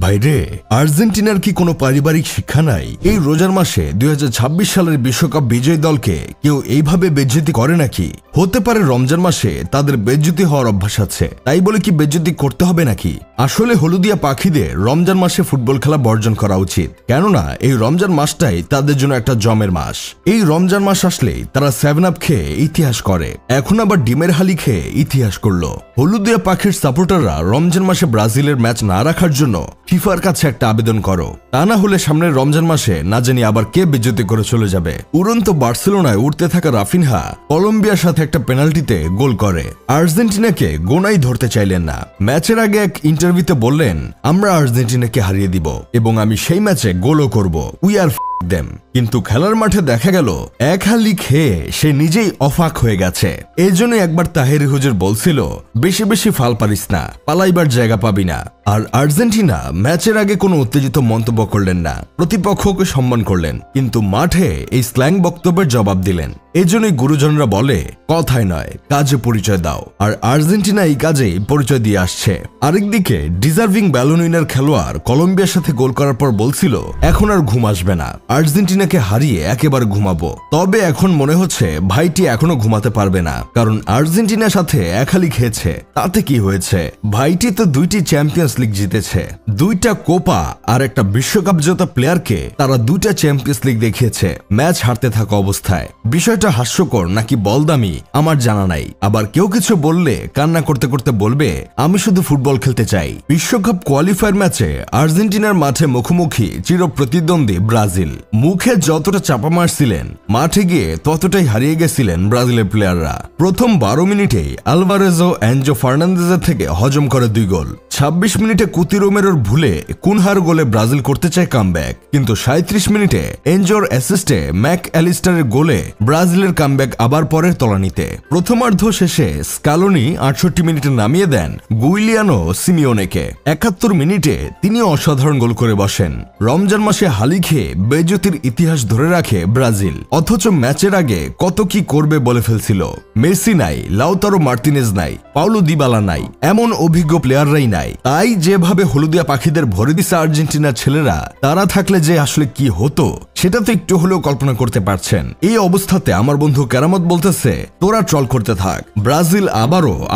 ভাইরে, আর্জেন্টিনার কি কোনো পারিবারিক শিক্ষা নাই? এই রোজার মাসে 2026 সালের বিশ্বকাপ বিজয়ী দলকে কেউ এইভাবে বেজ্জতি করে নাকি? হতে পারে রমজান মাসে তাদের বেজ্জতি হওয়ার অভ্যাস আছে, তাই বলে কি বেজ্জতি করতে হবে নাকি? আসলে হলুদিয়া পাখিদের রমজান মাসে ফুটবল খেলা বর্জন করা উচিত, কেননা এই রমজান মাসটাই তাদের জন্য একটা জমের মাস। এই রমজান মাস আসলেই তারা 7 আপ খেয়ে ইতিহাস করে, এখন আবার ডিমের হালি খেয়ে ইতিহাস করলো। হলুদিয়া পাখির সাপোর্টাররা রমজান মাসে ব্রাজিলের ম্যাচ না রাখার জন্য ফিফার কাছে একটা আবেদন করো, তা না হলে সামনের রমজান মাসে না জানি আবার কে বেজ্জতি করে চলে যাবে। উড়ন্ত বার্সেলোনায় উঠতে থাকা রাফিনহা কলম্বিয়ার সাথে একটা পেনাল্টিতে গোল করে। আর্জেন্টিনাকে গোনাই ধরতে চাইলেন না। ম্যাচের আগে এক ইন্টারভিউতে বললেন, আমরা আর্জেন্টিনাকে হারিয়ে দিব এবং আমি সেই ম্যাচে গোলও করব, উই আর দেম। কিন্তু খেলার মাঠে দেখা গেল এক হালি খেয়ে সে নিজেই অফাক হয়ে গেছে। এই জন্য একবার তাহেরি হুজুর বলছিল, বেশি বেশি ফাল পারিস না, পালাইবার জায়গা পাবি না। আর আর্জেন্টিনা ম্যাচের আগে কোনো উত্তেজিত মন্তব্য করলেন না, প্রতিপক্ষকে সম্মান করলেন, কিন্তু মাঠে এই স্ল্যাং বক্তব্যের জবাব দিলেন। এজন্যই গুরুজনরা বলে, কথায় নয় কাজে পরিচয় দাও। আর আর্জেন্টিনা এই কাজেই পরিচয় দিয়ে আসছে। আরেকদিকে ডিজার্ভিং ব্যালন উইনার খেলোয়াড় কলম্বিয়ার সাথে গোল করার পর বলছিল, এখন আর ঘুম আসবে না, আর্জেন্টিনাকে হারিয়ে একেবারে ঘুমাবো। তবে এখন মনে হচ্ছে ভাইটি এখনো ঘুমাতে পারবে না, কারণ আর্জেন্টিনার সাথে এক হালি খেয়েছে, তাতে কি হয়েছে? ভাইটি তো 2টি চ্যাম্পিয়ন্স লিগ জিতেছে, 2টা কোপা আর একটা বিশ্বকাপ জেতা প্লেয়ারকে তারা 2টা চ্যাম্পিয়ন্স লিগ দেখিয়েছে ম্যাচ হারতে থাকা অবস্থায়। বিষয়টা হাস্যকর নাকি বলদামি আমার জানা নাই। আবার কেউ কিছু বললে কান্না করতে করতে বলবে, আমি শুধু ফুটবল খেলতে চাই। বিশ্বকাপ কোয়ালিফায়ার ম্যাচে আর্জেন্টিনার মাঠে মুখোমুখি চির প্রতিদ্বন্দ্বী ব্রাজিল। মুখে যতটা চাপা মারছিলেন, মাঠে গিয়ে ততটাই হারিয়ে গেছিলেন ব্রাজিলের প্লেয়াররা। প্রথম 12 মিনিটেই আলভারেজো এনজো ফার্নান্দেজের থেকে হজম করে 2 গোল। 26 মিনিটে কুতি রোমেরোর ভুলে কুনহার গোলে ব্রাজিল করতে চায় কামব্যাক, কিন্তু 37 মিনিটে এনজোর অ্যাসিস্টে ম্যাক অ্যালিস্টারের গোলে ব্রাজিলের কামব্যাক আবার পরের তলানিতে। প্রথমার্ধ শেষে স্কালোনি 68 মিনিটে নামিয়ে দেন গুইলিয়ানো সিমিওনেকে। 71 মিনিটে তিনি অসাধারণ গোল করে বসেন। রমজান মাসে হালি খেয়ে বেজ্জতির ইতিহাস ধরে রাখে ব্রাজিল, অথচ ম্যাচের আগে কত কি করবে বলে ফেলছিল। মেসি নাই, লাউতারো মার্টিনেজ নাই, পাউলো দিবালা নাই, এমন অভিজ্ঞ প্লেয়াররাই নাই। তাই যেভাবে হলুদিয়া পাখিদের ভরে দিছে আর্জেন্টিনার ছেলেরা, তারা থাকলে যে আসলে কি হতো সেটা তো একটু হলেও কল্পনা করতে পারছেন। এই অবস্থাতে আমার বন্ধু কেরামত বলতেছে, তোরা ট্রল করতে থাক, ব্রাজিল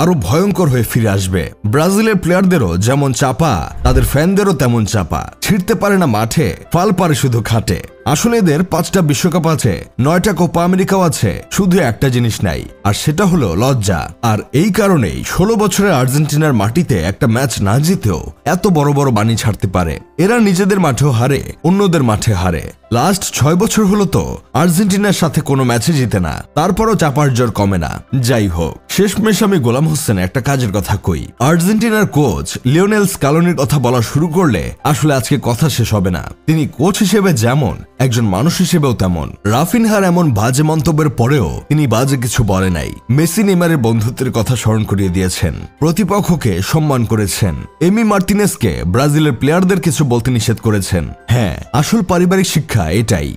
আরো ভয়ঙ্কর হয়ে ফিরে আসবে। ব্রাজিলের প্লেয়ারদেরও যেমন চাপা, তাদের ফ্যানদেরও তেমন চাপা। ছিড়তে পারে না মাঠে, ফাল পারে শুধু খাটে। আসলে এদের 5টা বিশ্বকাপ আছে, 9টা কোপা আমেরিকাও আছে, শুধু একটা জিনিস নাই, আর সেটা হলো লজ্জা। আর এই কারণেই 16 বছরের আর্জেন্টিনার মাটিতে একটা ম্যাচ না জিতেও এত বড় বড় বাণী ছাড়তে পারে। এরা নিজেদের মাঠেও হারে, অন্যদের মাঠে হারে। লাস্ট 6 বছর হলো তো আর্জেন্টিনার সাথে কোনো ম্যাচে জিতে না, তারপরও চাপার জোর কমে না। যাই হোক, শেষমেশ আমি গোলাম হোসেন একটা কাজের কথা কই। আর্জেন্টিনার কোচ লিওনেল স্কালোনির কথা বলা শুরু করলে আসলে আজকে কথা শেষ হবে না। তিনি কোচ হিসেবে যেমন, একজন মানুষ হিসেবেও তেমন। রাফিনহার এমন বাজে মন্তব্যের পরেও তিনি বাজে কিছু বলে নাই। মেসি নেইমারের বন্ধুত্বের কথা স্মরণ করিয়ে দিয়েছেন, প্রতিপক্ষকে সম্মান করেছেন, এমি মার্টিনেজকে ব্রাজিলের প্লেয়ারদের কিছু বলতে নিষেধ করেছেন। হ্যাঁ, আসল পারিবারিক শিক্ষা এটাই।